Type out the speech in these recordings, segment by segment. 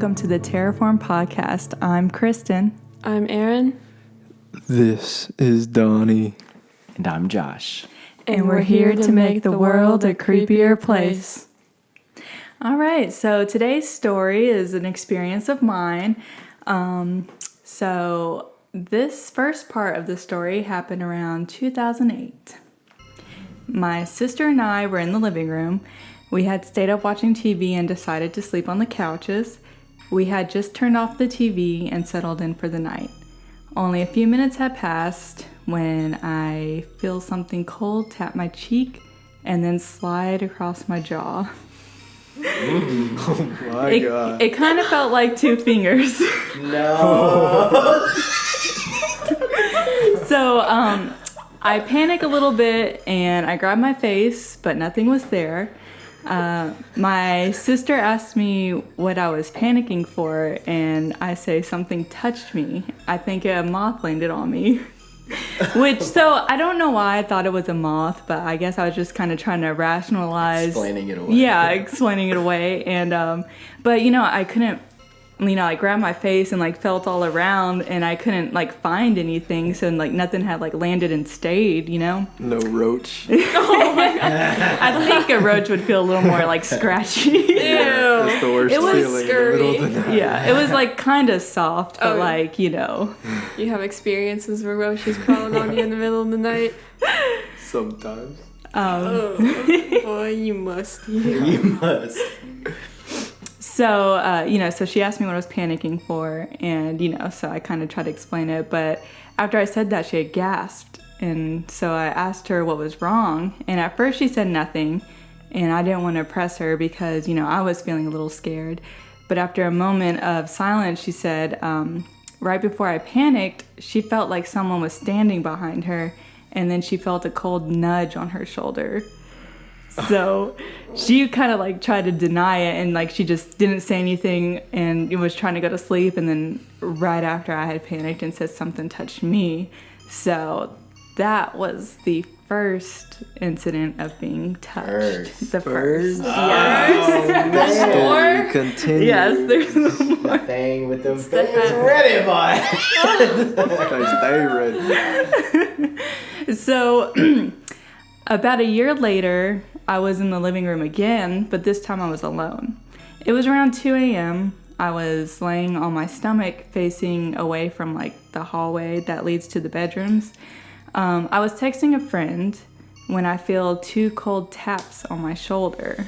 welcome to the Terrorform podcast. I'm Kristin. I'm Erin. This is Donnie. And I'm Josh. And we're here to make the world a creepier place. All right, so today's story is an experience of mine. So this first part of the story happened around 2008. My sister and I were in the living room. We had stayed up watching TV and decided to sleep on the couches. We had just turned off the TV and settled in for the night. Only a few minutes had passed when I feel something cold tap my cheek and then slide across my jaw. Oh my God. It kind of felt like two fingers. No. So I panic a little bit and I grab my face, but nothing was there. My sister asked me what I was panicking for, and I say something touched me. I think a moth landed on me. So I don't know why I thought it was a moth, but I guess I was just kind of trying to rationalize. Explaining it away. Yeah, explaining it away. And, but I couldn't, I grabbed my face and felt all around and I couldn't find anything. So nothing had landed and stayed, No roach. Oh my God. I think a roach would feel a little more scratchy. Ew. That's the worst It was feeling in the middle of the night. Yeah, it was kind of soft, but You have experiences where roaches crawling on you in the middle of the night? Sometimes. Oh, boy, you must. You must. So, so she asked me what I was panicking for, and, so I kind of tried to explain it, but after I said that, she had gasped, and so I asked her what was wrong, and at first she said nothing, and I didn't want to press her because, I was feeling a little scared, but after a moment of silence, she said, right before I panicked, she felt like someone was standing behind her, and then she felt a cold nudge on her shoulder. So she kind of tried to deny it, and she just didn't say anything and was trying to go to sleep. And then right after I had panicked and said something touched me. So that was the first incident of being touched. The first. Yes. There's more? Continue. Yes, there's more. The thing with them fingers ready, boy. Stay ready. So about a year later, I was in the living room again, but this time I was alone. It was around 2 a.m. I was laying on my stomach facing away from the hallway that leads to the bedrooms. I was texting a friend when I feel two cold taps on my shoulder.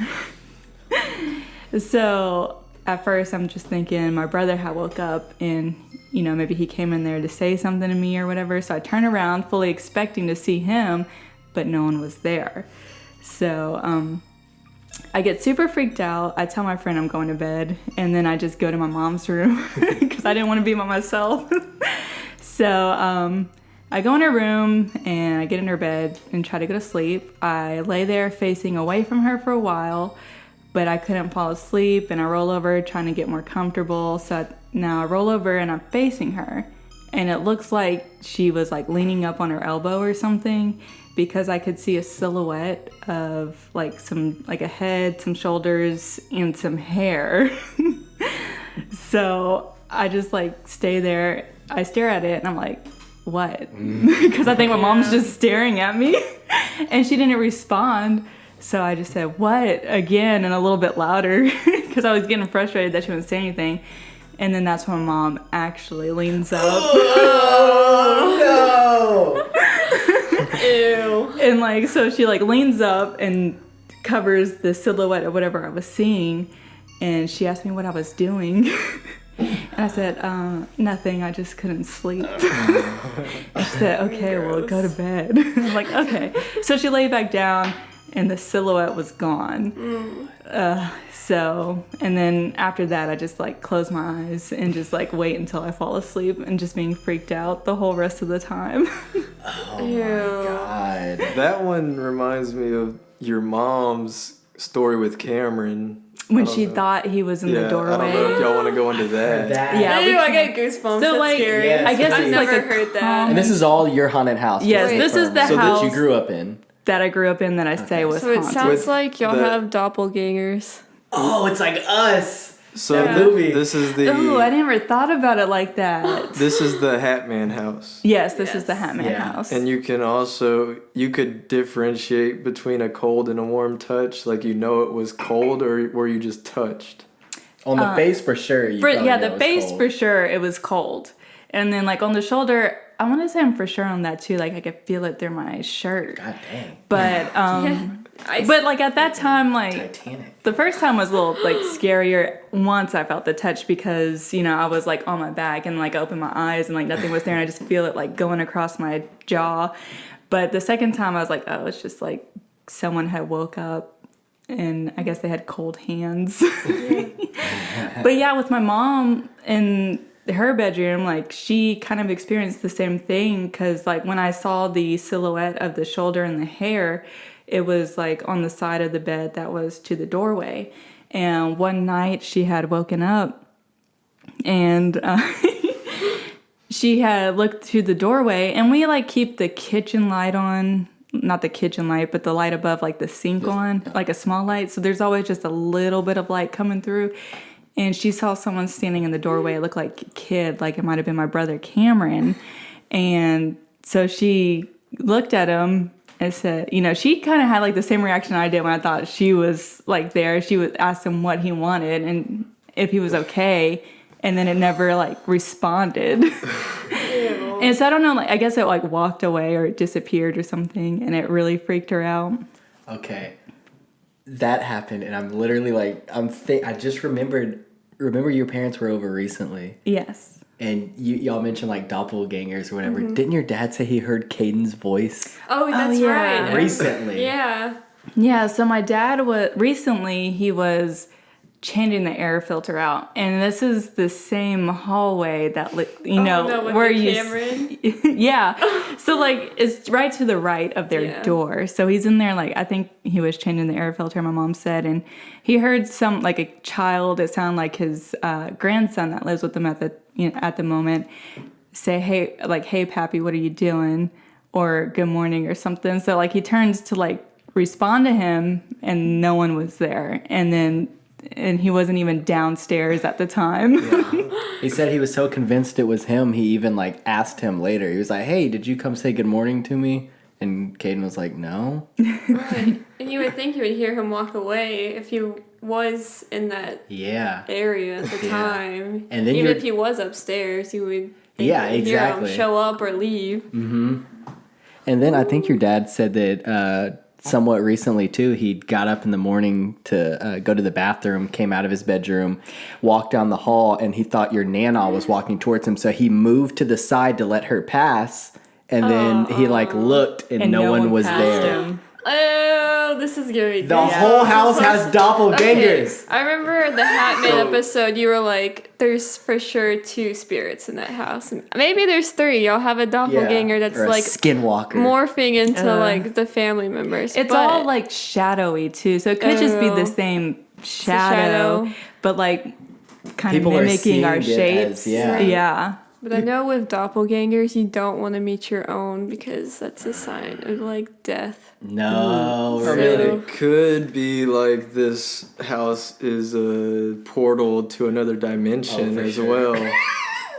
So at first I'm just thinking my brother had woke up and, maybe he came in there to say something to me or whatever. So I turn around fully expecting to see him, but no one was there. So I get super freaked out. I tell my friend I'm going to bed, and then I just go to my mom's room because I didn't want to be by myself. So I go in her room, and I get in her bed and try to go to sleep. I lay there facing away from her for a while, but I couldn't fall asleep, and I roll over trying to get more comfortable. So now I roll over, and I'm facing her, and it looks like she was leaning up on her elbow or something, because I could see a silhouette of a head, some shoulders, and some hair. So I just stay there. I stare at it and I'm like, what? Because I think my mom's just staring at me. And she didn't respond. So I just said, what? Again, and a little bit louder because I was getting frustrated that she wouldn't say anything. And then that's when my mom actually leans up. Oh, no! Ew. And so she leans up and covers the silhouette of whatever I was seeing, and she asked me what I was doing. And I said, nothing, I just couldn't sleep. And she said, okay, well, go to bed. I'm like, okay. So she laid back down and the silhouette was gone. And then after that, I just close my eyes and just wait until I fall asleep and just being freaked out the whole rest of the time. Oh Ew. my God. That one reminds me of your mom's story with Cameron. When she thought he was in the doorway. I don't know if y'all want to go into that. Yeah, Ew, I get goosebumps. So, That's scary. yes, I guess I've it's never a heard that. And this is all your haunted house. Yes, just to this is confirm. the So house that you grew up in. that I grew up in that I say was So it haunted. sounds With like y'all the- have doppelgangers. Oh, it's like us. So That movie. this is Oh, I the never thought about it like that. this is the Hat Man house. Yes, this is the Yes. Hat Man Yeah. house. And you could differentiate between a cold and a warm touch. Like, it was cold, or were you just touched? On the face, for sure. The face for sure, it was cold. And then like on the shoulder, I want to say I'm for sure on that too. Like I could feel it through my shirt. God dang. But I- but like at that time, like Titanic. the first time was a little like scarier once I felt the touch, because I was like on my back and like I opened my eyes and like nothing was there, and I just feel it like going across my jaw. But the second time I was like, oh, it's just like someone had woke up and I guess they had cold hands. But yeah, with my mom in her bedroom, like she kind of experienced the same thing, because like when I saw the silhouette of the shoulder and the hair, it was like on the side of the bed that was to the doorway. And one night she had woken up and she had looked through the doorway, and we like keep the kitchen light on, not the kitchen light, but the light above like the sink on, like a small light. So there's always just a little bit of light coming through. And she saw someone standing in the doorway. It looked like a kid, like it might have been my brother Cameron. And so she looked at him and said, she kind of had like the same reaction I did when I thought she was like there. She would ask him what he wanted and if he was okay. And then it never like responded. And so I don't know, like I guess it like walked away or it disappeared or something, and it really freaked her out. Okay. That happened, and I'm literally like, I just remember your parents were over recently. Yes. And y'all mentioned like doppelgangers or whatever. Didn't your dad say he heard Caden's voice Oh, that's yeah. right. recently? Yeah. Yeah, so my dad he was changing the air filter out, and this is the same hallway that with where the you Cameron? yeah, so like it's right to the right of their door. So he's in there, like I think he was changing the air filter, my mom said, and he heard some like a child, it sounded like his grandson that lives with them at the moment, say hey pappy, what are you doing, or good morning or something. So like he turns to like respond to him, and no one was there, and he wasn't even downstairs at the time. Yeah. He said he was so convinced it was him, he even like asked him later. He was like, hey, did you come say good morning to me? And Caden was like, no. Right. And you would think you would hear him walk away if he was in that area at the time. And then even if he was upstairs, you would think Yeah, you would hear him exactly. show up or leave. Mm-hmm. And then I think your dad said that somewhat recently too, he got up in the morning to go to the bathroom, came out of his bedroom, walked down the hall, and he thought your Nana was walking towards him. So he moved to the side to let her pass. And then he like looked and no one was passed there. him. Oh, this is gonna be The whole house has doppelgangers. Okay. I remember the Hat Man episode. You were like, "There's for sure 2 spirits in that house, and maybe there's 3. Y'all have a doppelganger that's or a like skinwalker. morphing into like the family members. It's all like shadowy too, so it could just be the same shadow, but like kind People of are mimicking our seeing it shapes. as- yeah. Yeah. But I know with doppelgangers, you don't want to meet your own because that's a sign of like death. No, I mean, really. it could be like this house is a portal to another dimension for as sure. well.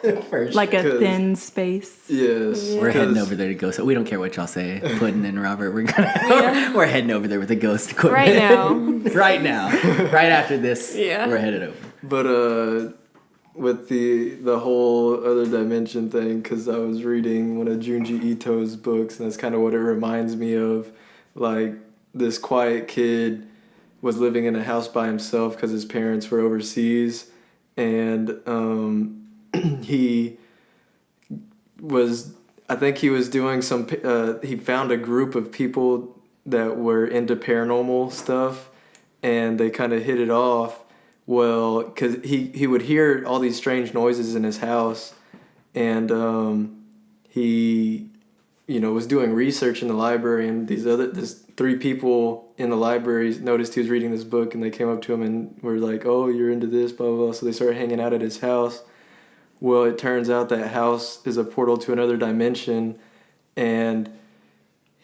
For sure. Like a Because- thin space. Yes. We're heading 'cause- over there to go. So we don't care what y'all say, Puddin' and Robert. We're heading over there with the ghost equipment Right now. right now, right after this. Yeah. We're headed over. But with the whole other dimension thing, because I was reading one of Junji Ito's books, and that's kind of what it reminds me of. Like, this quiet kid was living in a house by himself because his parents were overseas, and I think he was doing he found a group of people that were into paranormal stuff, and they kind of hit it off. Well, because he would hear all these strange noises in his house, and he, was doing research in the library, and this 3 people in the library noticed he was reading this book, and they came up to him and were like, "Oh, you're into this, blah blah blah." So they started hanging out at his house. Well, it turns out that house is a portal to another dimension, and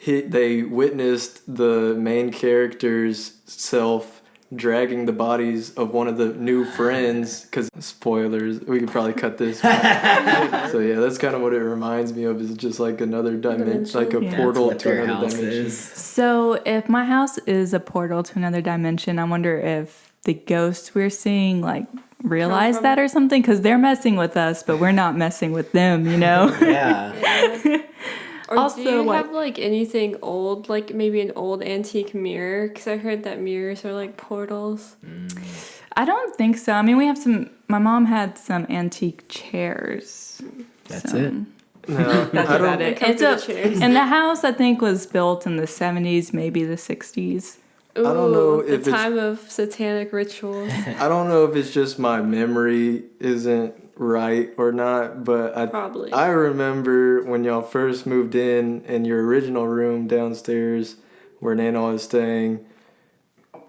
they witnessed the main character's self dragging the bodies of one of the new friends. Because spoilers, we could probably cut this. So yeah, that's kind of what it reminds me of. Is just like another dimension, like a portal to another dimension. So if my house is a portal to another dimension, I wonder if the ghosts we're seeing like realize that or something, because they're messing with us, but we're not messing with them, you know? Yeah. Or Also, do you have like anything old, like maybe an old antique mirror? Because I heard that mirrors are like portals. I don't think so. I mean, we have some. My mom had some antique chairs. That's it. No, That's about it. And the house, I think, was built in the 70s, maybe the 60s. Ooh, I don't know if the time of satanic rituals. I don't know if it's just my memory isn't right or not, but I remember when y'all first moved in your original room downstairs where Nana was staying,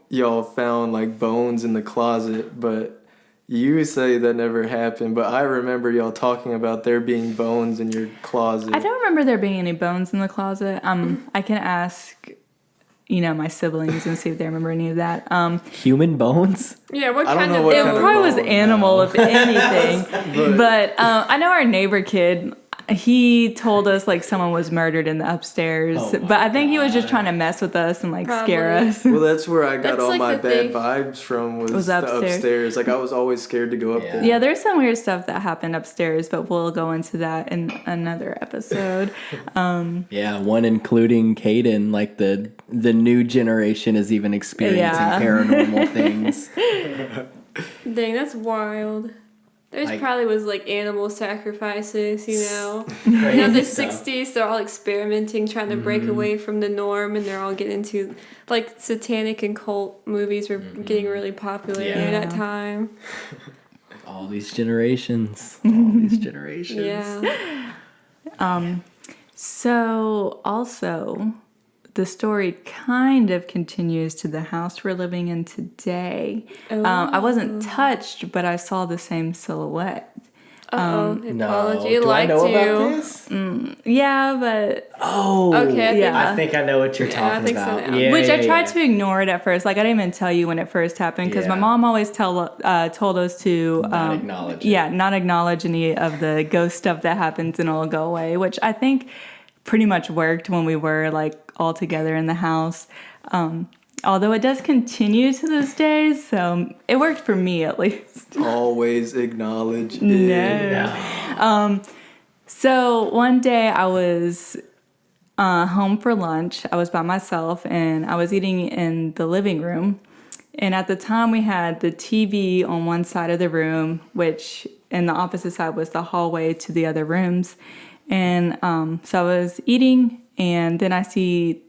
y'all found like bones in the closet, but you say that never happened, but I remember y'all talking about there being bones in your closet. I don't remember there being any bones in the closet. I can ask, my siblings and see if they remember any of that. Human bones? Yeah, what I don't kind know of what It kind of probably was bone, animal, if anything. But I know our neighbor kid, he told us like someone was murdered in the upstairs. Oh my but I think he was just God. trying to mess with us and like scare Probably. us. Well, that's where I got That's all like my the bad thing. vibes from was Was the upstairs. upstairs. Like I was always scared to go up there. Yeah, there's some weird stuff that happened upstairs, but we'll go into that in another episode. Yeah, one including Caden, like the new generation is even experiencing paranormal things. Dang, that's wild. There's Like- probably was like animal sacrifices, the Crazy 60s, they're all experimenting, trying to break away from the norm, and they're all getting into like satanic and cult movies were getting really popular during that time. All these generations. All these generations. Yeah. So also, the story kind of continues to the house we're living in today. I wasn't touched, but I saw the same silhouette. Apology, do I lied know to you. about this? Yeah, but Oh, Okay, yeah. I think I know what you're Yeah, I talking think so about. now. Yeah, which I yeah, tried yeah. to ignore it at first. Like I didn't even tell you when it first happened because my Yeah. mom always told us to Not acknowledge it. Yeah, not acknowledge any of the ghost stuff that happens and it'll go away. Which I think pretty much worked when we were like all together in the house. Although it does continue to this day, so it worked for me at least. Always acknowledge it. No. So one day I was home for lunch. I was by myself and I was eating in the living room. And at the time we had the TV on one side of the room, which in the opposite side was the hallway to the other rooms. And so I was eating and then I see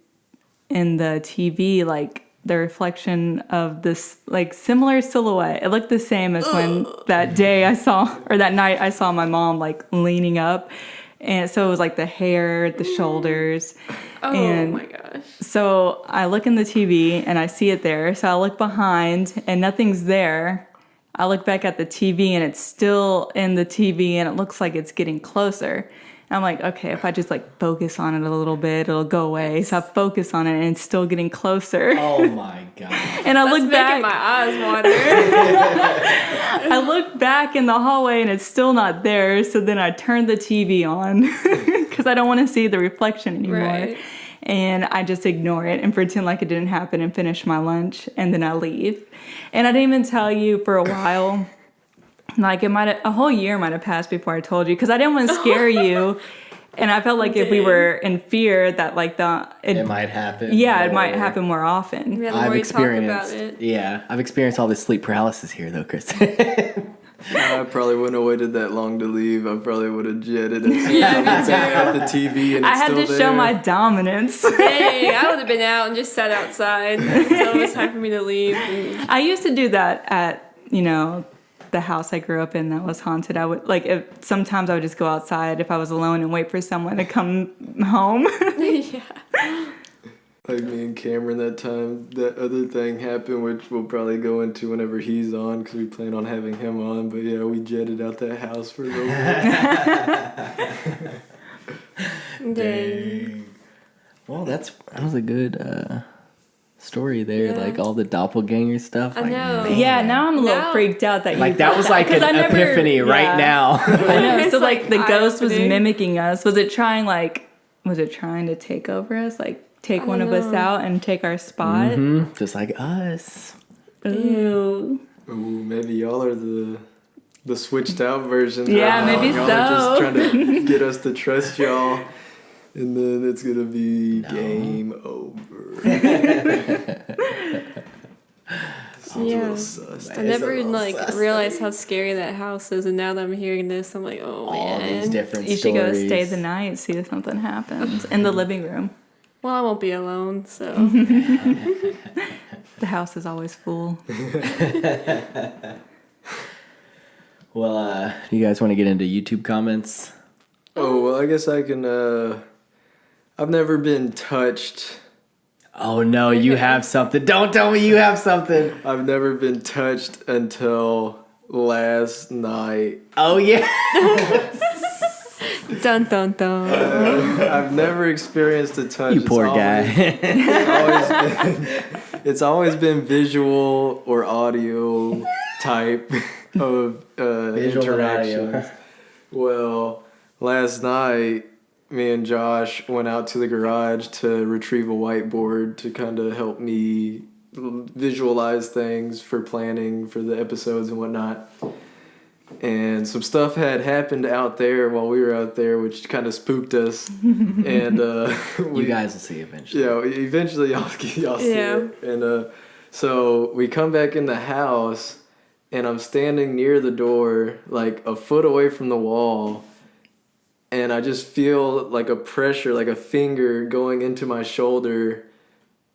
in the TV like the reflection of this like similar silhouette. It looked the same as when that day I saw, or that night I saw my mom like leaning up. And so it was like the hair, the shoulders. Oh and my gosh. So I look in the TV and I see it there. So I look behind and nothing's there. I look back at the TV and it's still in the TV and it looks like it's getting closer. And I'm like, okay, if I just like focus on it a little bit, it'll go away. So I focus on it and it's still getting closer. Oh my God. And I That's look making back. my eyes water. I look back in the hallway and it's still not there. So then I turn the TV on because I don't want to see the reflection anymore. Right. And I just ignore it and pretend like it didn't happen and finish my lunch. And then I leave. And I didn't even tell you for a while. Like a whole year might have passed before I told you because I didn't want to scare you. And I felt like if we were in fear that like It might happen. Yeah, it more. might happen more often. Yeah, the I've more you talk about experienced. it. Yeah, I've experienced all this sleep paralysis here, though, Kristin. I probably wouldn't have waited that long to leave. I probably would have jetted and Yeah, me too. at the TV and I it's had still to there. show my dominance. Hey, I would have been out and just sat outside until it was time for me to leave. I used to do that at, the house I grew up in that was haunted. I would sometimes I would just go outside if I was alone and wait for someone to come home. Yeah. Like me and Cameron that time, that other thing happened, which we'll probably go into whenever he's on because we plan on having him on. But yeah, we jetted out that house for a little bit. Dang. Well, that was a good story there, like all the doppelganger stuff. I like, know. man. Yeah, now I'm a little freaked out that you Like that was like 'cause an epiphany right now. I know. It's So like the ghost was eye-opening. mimicking us. Was it trying to take over us? Like take one of us out and take our spot? Mm-hmm. Just like us. Ooh. Ooh, maybe y'all are the switched out version. Yeah, maybe y'all so. are just trying to get us to trust y'all, and then it's gonna be game over. Yeah. Sus. I never realized how scary that house is, and now that I'm hearing this, I'm like, oh All these man. different You should stories. go stay the night, see if something happens in the living room. Well, I won't be alone, so. The house is always full. Well, do you guys want to get into YouTube comments? Oh well, I guess I can. I've never been touched. Oh no, you have something. Don't tell me you have something. I've never been touched until last night. Oh yeah. Dun dun dun. I've never experienced a touch. You poor guy. It's always been visual or audio type of interactions. Well, last night, me and Josh went out to the garage to retrieve a whiteboard to kind of help me visualize things for planning for the episodes and whatnot. And some stuff had happened out there while we were out there, which kind of spooked us. And You guys will see eventually. yeah, eventually y'all see it. And so we come back in the house, and I'm standing near the door, like a foot away from the wall, and I just feel like a pressure, like a finger going into my shoulder,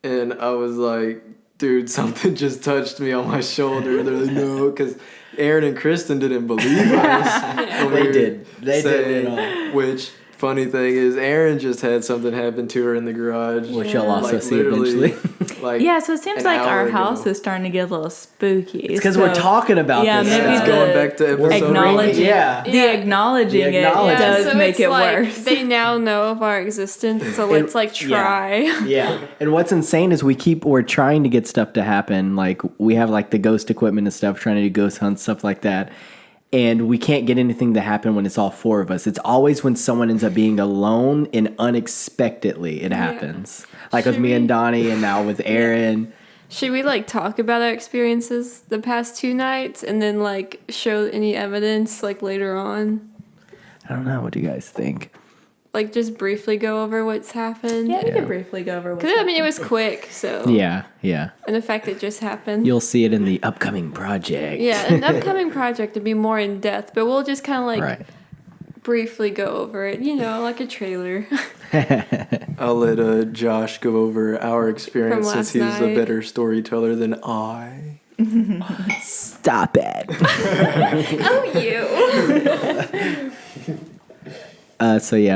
and I was like, dude, something just touched me on my shoulder. They're like, no, because Erin and Kristin didn't believe us. when we They were did. They did saying, it all. Which, funny thing is, Erin just had something happen to her in the garage. Which you'll also Like, see literally, eventually. like, Yeah, so it seems an like hour our ago. house is starting to get a little spooky. It's because we're talking about Yeah, this. maybe stuff. the- Going back to episode acknowledging, Yeah. the acknowledging The it acknowledging. does so make it's it like, worse. They now know of our existence, so let's try. Yeah. And what's insane is we're trying to get stuff to happen. Like we have like the ghost equipment and stuff, trying to do ghost hunts, stuff like that. And we can't get anything to happen when it's all four of us. It's always when someone ends up being alone and unexpectedly it happens. Like with me and Donnie and now with Erin. Should we talk about our experiences the past 2 nights and then show any evidence later on? I don't know. What do you guys think? Just briefly go over what's happened. Yeah, you could briefly go over what's Because it was quick, so. Yeah. And the fact it just happened. You'll see it in the upcoming project. Yeah, an upcoming project to be more in depth, but we'll just kind of Right. briefly go over it, like a trailer. I'll let Josh go over our experience From since he's last a night. better storyteller than I. Stop it. Oh, you.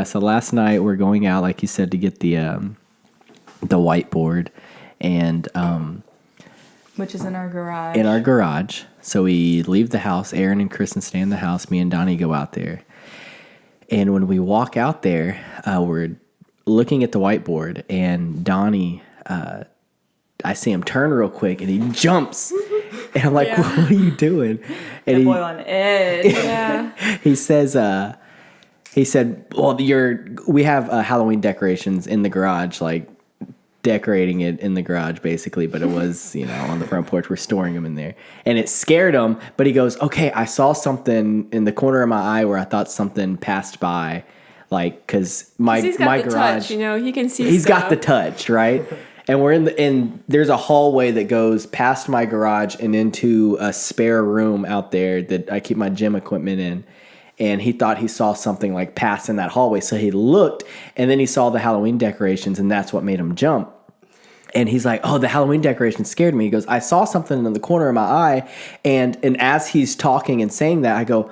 So last night we're going out, like you said, to get the whiteboard, and which is in our garage. in our garage. So we leave the house. Erin and Kristin stay in the house. Me and Donnie go out there, and when we walk out there, we're looking at the whiteboard, and Donnie, I see him turn real quick, and he jumps, and I'm like, Yeah. "What are you doing?" And The boy on edge. Yeah. he says, well, we have Halloween decorations in the garage, decorating it in the garage, basically, but it was, on the front porch. We're storing them in there. And it scared him, but he goes, okay, I saw something in the corner of my eye where I thought something passed by, because He's got my the garage, touch, he can see he's stuff. got the touch, right? And we're there's a hallway that goes past my garage and into a spare room out there that I keep my gym equipment in. And he thought he saw something pass in that hallway. So he looked, and then he saw the Halloween decorations, and that's what made him jump. And he's like, oh, the Halloween decorations scared me. He goes, I saw something in the corner of my eye. And as he's talking and saying that, I go,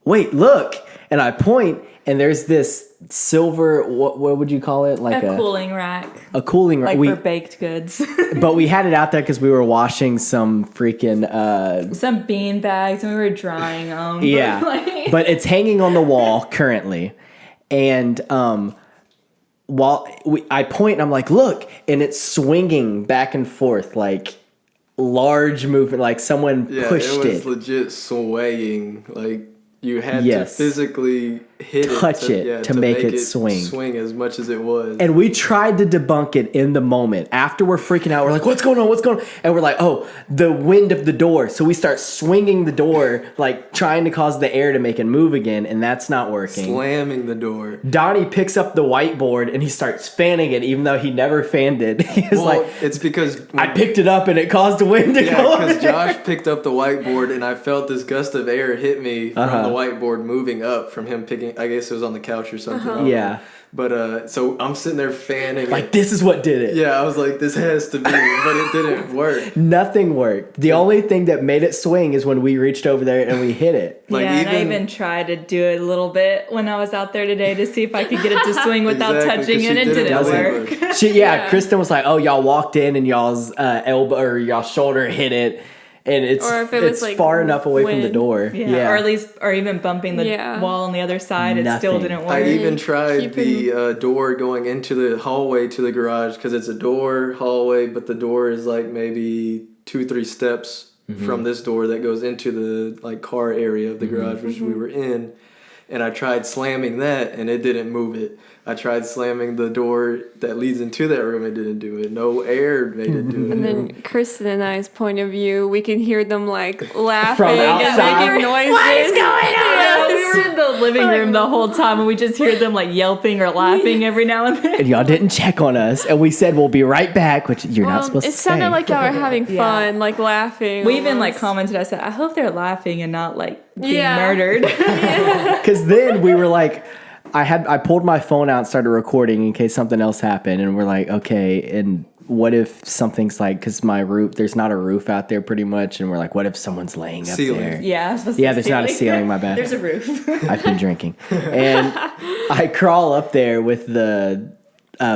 wait, look. And I point, and there's this silver, what would you call it? A cooling rack. A cooling rack. For baked goods. But we had it out there because we were washing some freaking... Some bean bags, and we were drying them. Yeah. But it's hanging on the wall currently. And I point and I'm like, look, and it's swinging back and forth like large movement, like someone pushed it. It was legit swaying. Like you had to physically touch it to make it swing as much as it was. And we tried to debunk it in the moment. After we're freaking out, we're like, what's going on? And we're like, oh, the wind of the door. So we start swinging the door, like trying to cause the air to make it move again, and that's not working. Slamming the door. Donnie picks up the whiteboard and he starts fanning it, even though he never fanned it. He was like, it's because I picked it up and it caused the wind to go. Yeah, because Josh picked up the whiteboard and I felt this gust of air hit me from the whiteboard moving up from him picking. I guess it was on the couch or something. Yeah. But so I'm sitting there fanning. Like, this is what did it. Yeah, I was like, this has to be, but it didn't work. Nothing worked. The only thing that made it swing is when we reached over there and we hit it. Like and I even tried to do it a little bit when I was out there today to see if I could get it to swing without touching it. It didn't work. Kristen was like, oh, y'all walked in and y'all's elbow or y'all's shoulder hit it. And it's like far enough away from the door. Yeah. Or even bumping the wall on the other side. It still didn't work. I even tried the door going into the hallway to the garage because it's a door hallway, but the door is like maybe 2-3 steps from this door that goes into the like car area of the garage, which we were in. And I tried slamming that, and it didn't move it. I tried slamming the door that leads into that room, it didn't do it. No air made it do it. And then Kristin and I's point of view, we can hear them like laughing from outside. And making noises. What is going on? Yeah, we were in the living room the whole time, and we just hear them like yelping or laughing every now and then. And y'all didn't check on us, and we said we'll be right back, which you're not supposed to say. It sounded like y'all were having fun, like laughing. We even like commented. I said, I hope they're laughing and not like being murdered. Because then we were like, I pulled my phone out and started recording in case something else happened, and we're like, okay, and what if something's like, because my roof, there's not a roof out there pretty much, and we're like, what if someone's laying up there? Yeah, there's not a ceiling, my bad. There's a roof. I've been drinking. And I crawl up there with the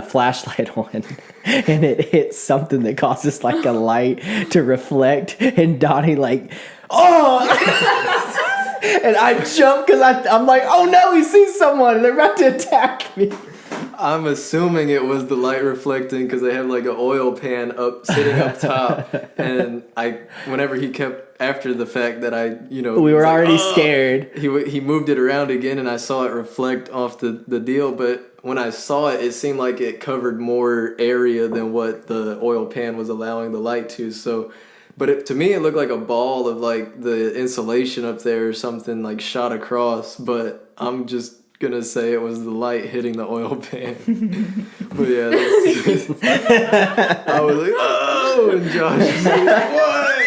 flashlight on, and it hits something that causes like a light to reflect, and Donnie like, oh! And I jump because I'm like, oh no, he sees someone. They're about to attack me. I'm assuming it was the light reflecting because they have like an oil pan sitting up top. And whenever he kept after the fact that we were already scared. He moved it around again, and I saw it reflect off the deal. But when I saw it, it seemed like it covered more area than what the oil pan was allowing the light to. So. But to me, it looked like a ball of like the insulation up there or something like shot across. But I'm just gonna say it was the light hitting the oil pan. But yeah, I was like, oh, and Josh was like, what?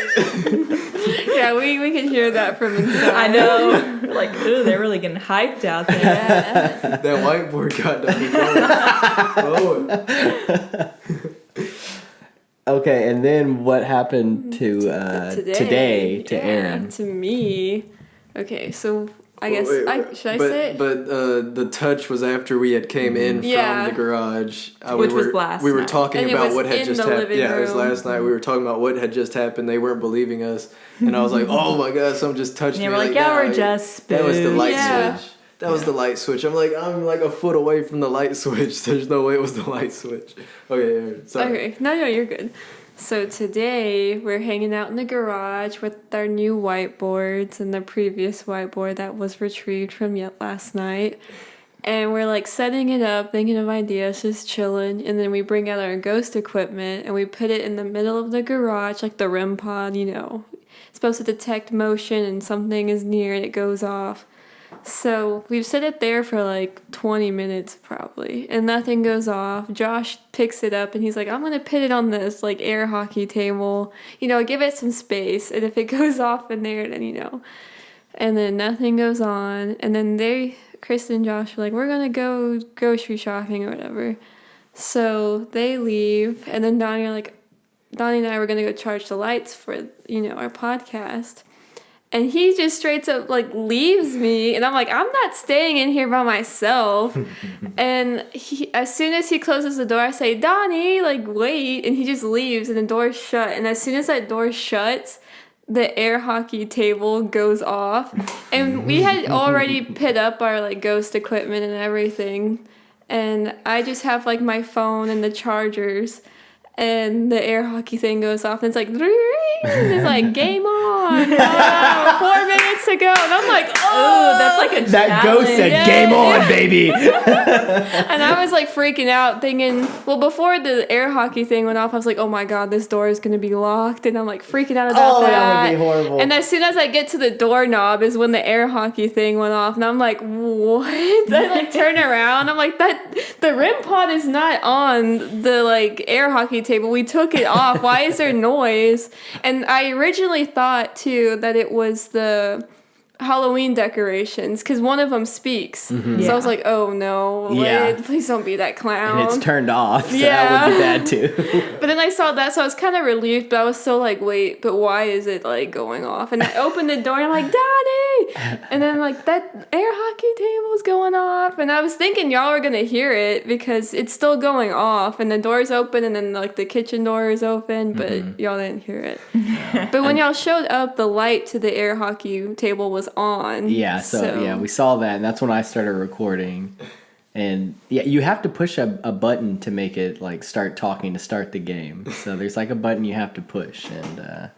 Yeah, we can hear that from inside. I know. We're like, ooh, they're really getting hyped out there. That whiteboard got done. Okay, and then what happened to today to Erin? To me. Okay, so I guess should I say it? But the touch was after we had came in from the garage. Which was last night. We were talking about what had just happened. Yeah, it was room. last night. We were talking about what had just happened. They weren't believing us. And I was like, oh my God, someone just touched me. And we're like, yeah, we're just spooked. That was the light switch. That was the light switch. I'm like a foot away from the light switch. There's no way it was the light switch. Okay, sorry. Okay, no, you're good. So today we're hanging out in the garage with our new whiteboards and the previous whiteboard that was retrieved from last night. And we're like setting it up, thinking of ideas, just chilling. And then we bring out our ghost equipment and we put it in the middle of the garage, like the REM pod, It's supposed to detect motion and something is near and it goes off. So we've set it there for like 20 minutes probably, and nothing goes off. Josh picks it up and he's like, I'm going to put it on this like air hockey table, give it some space. And if it goes off in there, then, and then nothing goes on. And then Kristin and Josh are like, we're going to go grocery shopping or whatever. So they leave, and then Donnie and I were going to go charge the lights for, our podcast. And he just straight up, leaves me. And I'm like, I'm not staying in here by myself. And as soon as he closes the door, I say, Donnie, wait. And he just leaves, and the door's shut. And as soon as that door shuts, the air hockey table goes off. And we had already put up our, ghost equipment and everything. and I just have like my phone and the chargers, and the air hockey thing goes off, and it's like, and it's like, game on. 4 minutes to go, and I'm like, oh, that's like a That ghost said, Yeah. game on, baby. And I was like freaking out, thinking, well, before the air hockey thing went off, I was like, oh my god, this door is gonna be locked, and I'm like freaking out about that. That would be horrible. And as soon as I get to the doorknob is when the air hockey thing went off, and I'm like, what? I like turn around, I'm like, that the REM pod is not on the like air hockey table. We took it off. Why is there noise? And I originally thought too that it was the Halloween decorations, because one of them speaks. Mm-hmm. So I was like, oh no, Yeah. please don't be that clown. And it's turned off, so Yeah. that would be bad too. But then I saw that, so I was kind of relieved, but I was still like, wait, but why is it like going off? And I opened the door and I'm like, Donnie! And then like, that air hockey table's going off. And I was thinking y'all were gonna hear it because it's still going off, and the door's open, and then like the kitchen door is open, but y'all didn't hear it. But when y'all showed up, the light to the air hockey table was on. Yeah, so yeah, we saw that, and that's when I started recording. And yeah, you have to push a button to make it like start talking to start the game. So there's like a button you have to push, and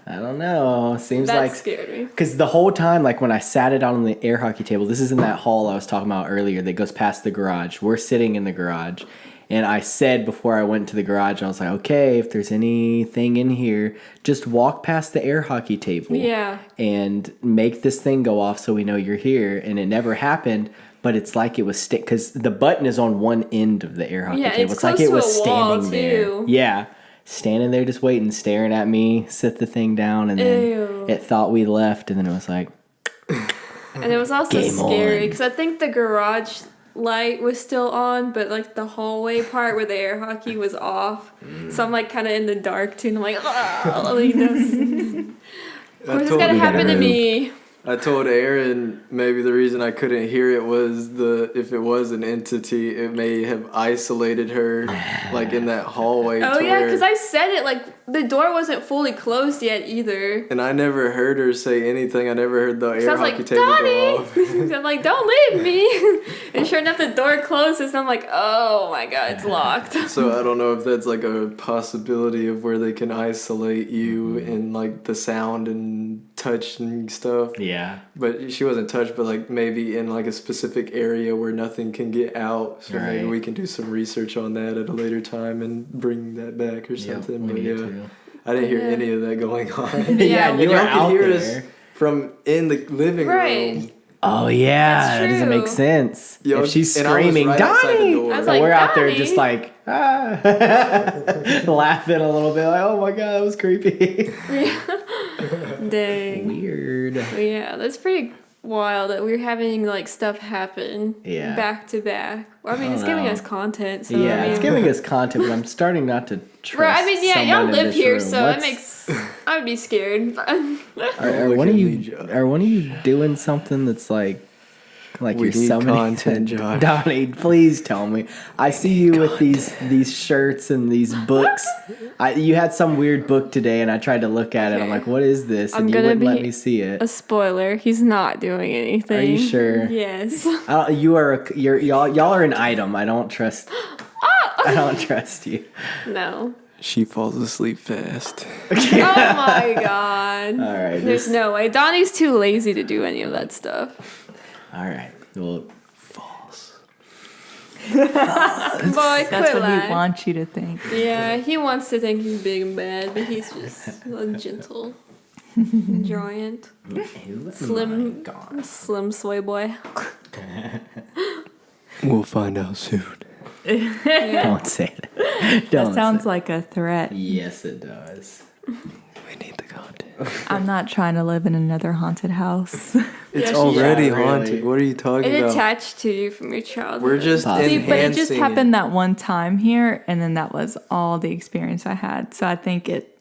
I don't know. Seems that like scared me. because the whole time, like when I sat it on the air hockey table, this is in that hall I was talking about earlier that goes past the garage. We're sitting in the garage. And I said before I went to the garage, I was like, okay, if there's anything in here, just walk past the air hockey table. Yeah. And make this thing go off so we know you're here. And it never happened, but it's like it was because the button is on one end of the air hockey table. It's like close it was to a wall, standing there. too. Yeah. Standing there just waiting, staring at me, sit the thing down, and then Ew. it thought we left, and then it was like, And it was also Game scary on. because I think the garage light was still on, but like the hallway part where the air hockey was off. So I'm like kind of in the dark too, and I'm like, oh, like, of course it's gonna happen to me. I told Erin maybe the reason I couldn't hear it was if it was an entity, it may have isolated her like in that hallway. Oh to yeah, where- because I said it like the door wasn't fully closed yet either. And I never heard her say anything. I never heard the So I air was hockey like, table go Donnie! off. I'm like, don't leave me. And sure enough, the door closes, and I'm like, oh my god, it's locked. So I don't know if that's like a possibility of where they can isolate you in like the sound and touch and stuff. yeah. But she wasn't touched, but like maybe in like a specific area where nothing can get out. So maybe Right. we can do some research on that at a later time and bring that back or something. we But need yeah, to. I didn't hear Yeah. any of that going on. Yeah, and And you were y'all out could hear there. us from in the living Right. room. Oh yeah, That's that doesn't make true. sense. Yo, if she's and I was screaming, right outside the Donnie, door. I was but like, we're out there Donnie. just like laughing a little bit, like, oh my god, that was creepy. Dang. Weird. Yeah, that's pretty wild that we're having like stuff happen Yeah. back to back. I mean, I it's don't giving know. us content. So Yeah, I mean, it's giving us content, but I'm starting not to trust. Right, I mean, yeah, y'all someone in live this here, room. so it What's- makes I would be scared. Are Look one at of me, you Josh. are one of you doing something that's like We you're need summoning content, Josh. Donnie, please tell me. I see you with these shirts and these books. You had some weird book today, and I tried to look at it. I'm Okay. like, what is this? I'm And you gonna wouldn't let be me see it. A spoiler: he's not doing anything. Are you sure? Yes. Y'all are an item. I don't trust. I don't trust you. No. She falls asleep fast. Oh my god. All right. There's no way. Donnie's too lazy to do any of that stuff. All right. Well, False. Boy, That's quit what lying. he wants you to think. Yeah, he wants to think he's big and bad, but he's just a gentle giant, slim, slim soy boy. We'll find out soon. Yeah. don't say that. Don't That sounds say like a threat. Yes, it does. We need the content. I'm not trying to live in another haunted house. It's she- already Yeah, really. haunted. What are you talking It about? attached to you from your childhood. We're just See, See, but it just enhancing happened that one time here, and then that was all the experience I had. So I think it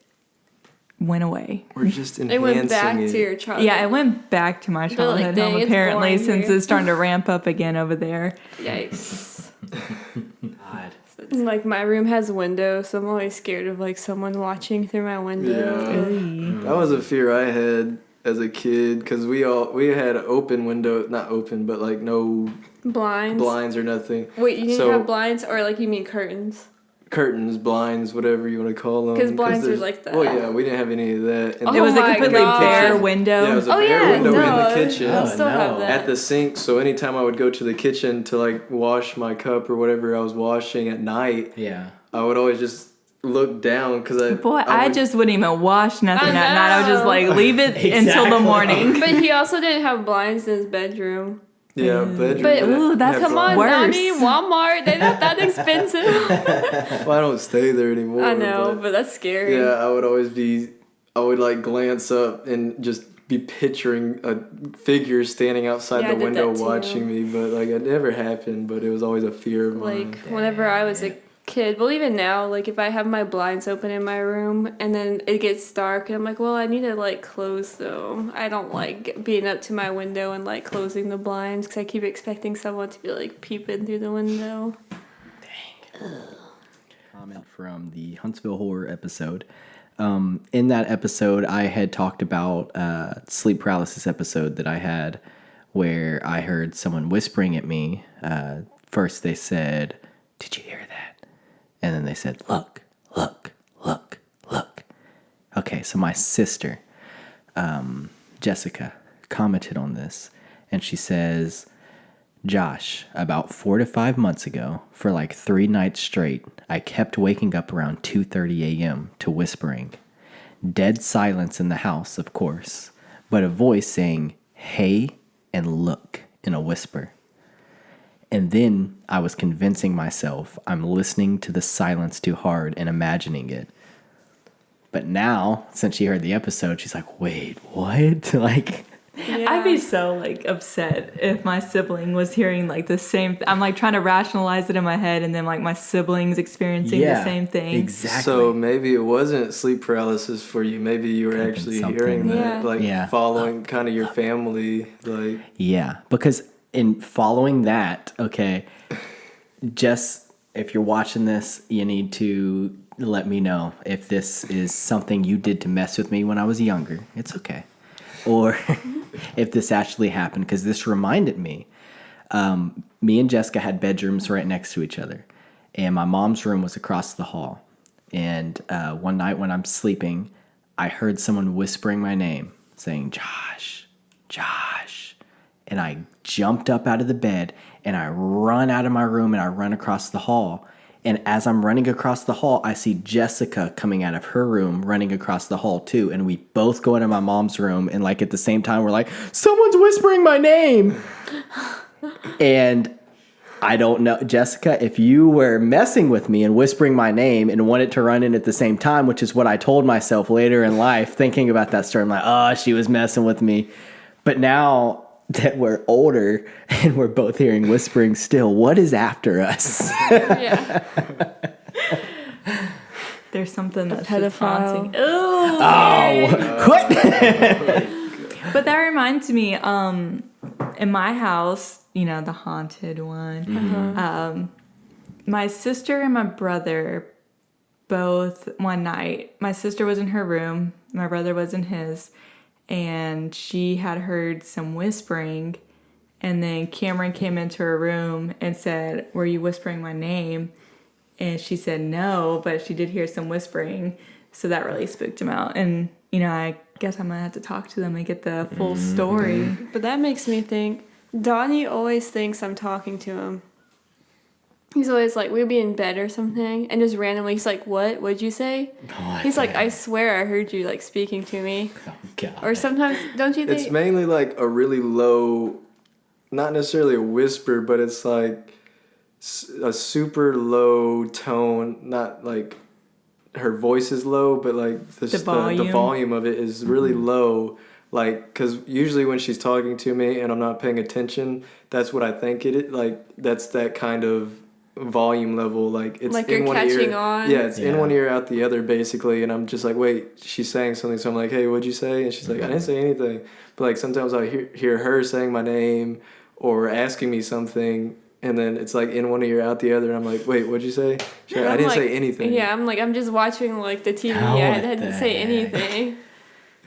went away. We're just It enhancing went back it. to your childhood. Yeah, it went back to my They're like, childhood "Dang, home it's apparently, boring since here." it's starting to ramp up again over there. Yikes. God. Like my room has windows, so I'm always scared of like someone watching through my window. Yeah. That was a fear I had as a kid because we had an open window, not open, but like no blinds or nothing. Wait, you didn't have blinds, or like you mean curtains? Curtains, blinds, whatever you want to call them. Because blinds are like that. Well, yeah, we didn't have any of that. And it was a completely bare window. Yeah, it was a bare window in the kitchen. I still have that. At the sink. So anytime I would go to the kitchen to like wash my cup or whatever I was washing at night, I would always just look down because I just wouldn't even wash nothing at night. I would just like leave it until the morning. But he also didn't have blinds in his bedroom. Yeah, bedroom. But ooh, that's come on, worse. Donnie, Walmart, they're not that expensive. Well, I don't stay there anymore. I know, but that's scary. Yeah, I would like glance up and just be picturing a figure standing outside the window watching me, but like it never happened, but it was always a fear of mine. Like whenever I was a kid, well even now, like if I have my blinds open in my room and then it gets dark and I'm like, well, I need to like close them. I don't like being up to my window and like closing the blinds because I keep expecting someone to be like peeping through the window. Dang. Comment from the Huntsville Horror episode. In that episode, I had talked about sleep paralysis episode that I had where I heard someone whispering at me. First they said, "Did you hear that?" And then they said, "Look, look, look, look." Okay, so my sister, Jessica, commented on this, and she says, "Josh, about 4 to 5 months ago, for like 3 nights straight, I kept waking up around 2:30 a.m. to whispering. Dead silence in the house, of course, but a voice saying, 'Hey,' and 'look' in a whisper. And then I was convincing myself I'm listening to the silence too hard and imagining it. But now, since she heard the episode, she's like, wait, what?" Like, Yeah. I'd be so like upset if my sibling was hearing like the same. I'm like trying to rationalize it in my head, and then like my siblings experiencing the same thing. Exactly. So maybe it wasn't sleep paralysis for you. Maybe you were actually hearing that, like following kind of your family, like. Yeah, because in following that, okay, just if you're watching this, you need to let me know if this is something you did to mess with me when I was younger. It's okay. Or if this actually happened, because this reminded me. Me and Jessica had bedrooms right next to each other, and my mom's room was across the hall. And one night when I'm sleeping, I heard someone whispering my name, saying, "Josh, Josh." And I jumped up out of the bed, and I run out of my room, and I run across the hall. And as I'm running across the hall, I see Jessica coming out of her room, running across the hall too. And we both go into my mom's room, and like at the same time, we're like, "Someone's whispering my name." And I don't know, Jessica, if you were messing with me and whispering my name and wanted to run in at the same time, which is what I told myself later in life, thinking about that story, I'm like, oh, she was messing with me. But now that we're older and we're both hearing whispering still, what is after us? Yeah. There's something that's pedophile. Just haunting. What? But that reminds me, in my house, you know, the haunted one. My sister and my brother both one night. My sister was in her room. My brother was in his. And she had heard some whispering, and then Cameron came into her room and said, "Were you whispering my name?" And she said no, but she did hear some whispering, so that really spooked him out. And you know, I guess I'm gonna have to talk to them and get the full story. But that makes me think, Donnie always thinks I'm talking to him. He's always like, we'll be in bed or something, and just randomly he's like, "What? What'd you say?" He's like, "I swear I heard you like speaking to me." Oh, God. Or sometimes, don't you think? It's mainly like a really low, not necessarily a whisper, but it's like a super low tone. Not like her voice is low, but like the volume of it is really low. Like, because usually when she's talking to me and I'm not paying attention, that's what I think it is. Like, that's that kind of volume level. Like, it's like in you're one catching ear. on. Yeah, it's in one ear, out the other, basically. And I'm just like, wait, she's saying something. So I'm like, "Hey, what'd you say?" And she's like, "I didn't say anything." But like sometimes I hear her saying my name or asking me something, and then it's like in one ear, out the other. And I'm like, "Wait, what'd you say?" She's like, "I didn't say anything." Yeah, I'm just watching like the TV. Oh, I didn't say anything.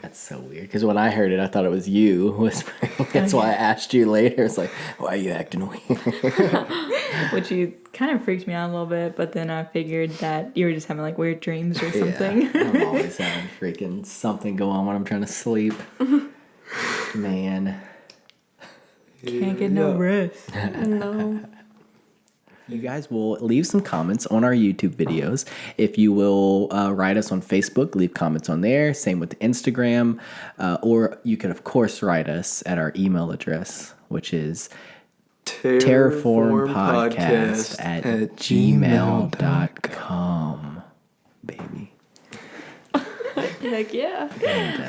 That's so weird. Because when I heard it, I thought it was you whispering. That's why I asked you later. It's like, why are you acting weird? Which you kind of freaked me out a little bit, but then I figured that you were just having like weird dreams or something. Yeah, I'm always having freaking something go on when I'm trying to sleep. Man. Can't get no rest. No. You guys will leave some comments on our YouTube videos. If you will write us on Facebook, leave comments on there. Same with Instagram. Or you can, of course, write us at our email address, which is terrorformpodcast at gmail.com. Baby. Heck yeah.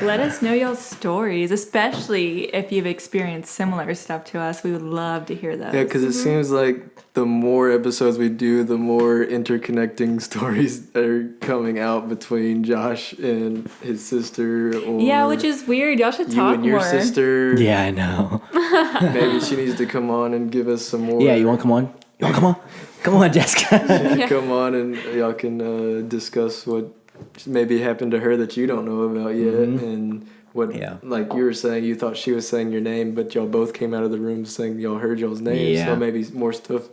Let us know y'all's stories, especially if you've experienced similar stuff to us. We would love to hear those. Yeah, because it seems like the more episodes we do, the more interconnecting stories are coming out between Josh and his sister. Or Yeah, which is weird. Y'all should you talk and your more. sister. Yeah, I know. Maybe she needs to come on and give us some more. Yeah, you want to come on? You want to come on? Come on, Jessica. Come on and y'all can discuss what maybe happened to her that you don't know about yet, and what, like you were saying, you thought she was saying your name, but y'all both came out of the room saying y'all heard y'all's names. So maybe more stuff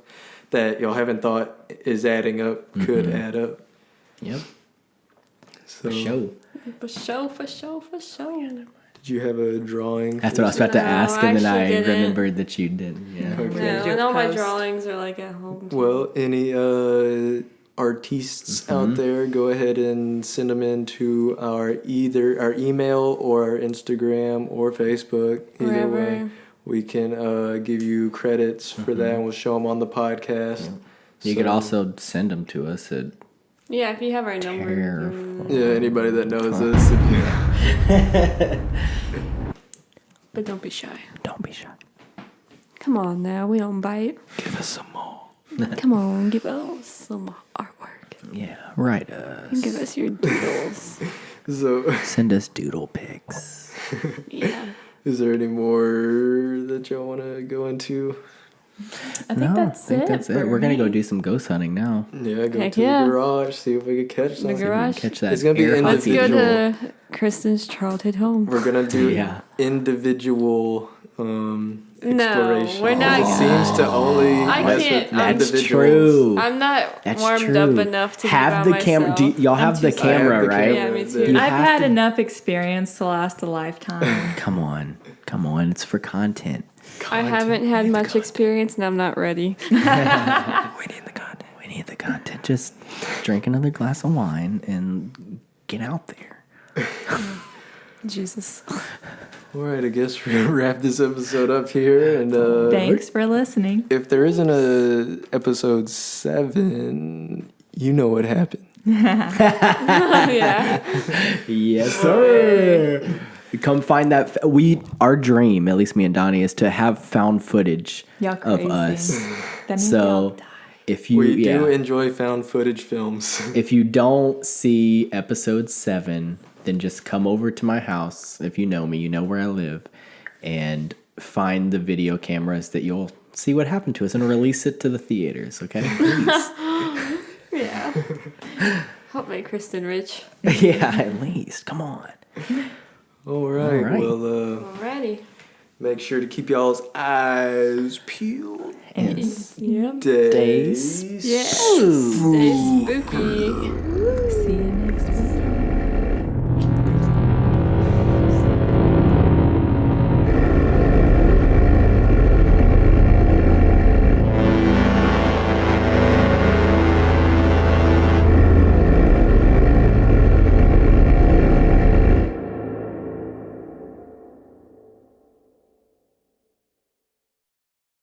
that y'all haven't thought is adding up could add up. Yep. So, For sure. did you have a drawing? That's what I was about to ask, and then I didn't. remembered that you didn't. Yeah. Okay. No, and all my drawings are like at home. Well, any artists out there, go ahead and send them in to either our email or our Instagram or Facebook. Either way, we can give you credits for that, and we'll show them on the podcast. You could also send them to us at Yeah, if you have our number. Yeah, anybody that knows us. But don't be shy. Don't be shy. Come on now, we don't bite. Give us some more. Come on, give us some artwork. Yeah, write us. Give us your doodles. So, Send us doodle pics. Yeah. is there any more that y'all want to go into? I think that's it. We're going to go do some ghost hunting now. Yeah, go Heck to yeah. the garage, see if we can catch something. garage. Catch that. It's gonna be air Let's hockey. go to Kristen's childhood home. We're gonna do Yeah. individual exploration. we're not- It seems to only I mess can't- with That's individuals. true. I'm not That's warmed true. up enough to have be the by camera. myself. Y'all have the too I have camera, the right? Yeah, me too. You I've have had to- enough experience to last a lifetime. Come on. It's for content. I haven't had much experience and I'm not ready. We need the content. Just drink another glass of wine and get out there. Jesus. All right, I guess we're gonna wrap this episode up here. And Thanks for listening. if there isn't a episode 7, you know what happened. Yeah. Yes, sir. Come find that. Our dream, at least me and Donnie, is to have found footage Y'all of crazy. us. That means y'all So die. if you We do enjoy found footage films. if you don't see episode 7, then just come over to my house. If you know me, you know where I live, and find the video cameras that you'll see what happened to us and release it to the theaters. Okay, please. Yeah. Help make Kristin rich. Yeah, at least. Come on. All right. Well, Alrighty. make sure to keep y'all's eyes peeled. And Yep. Stay Stay Yes. Stay spooky.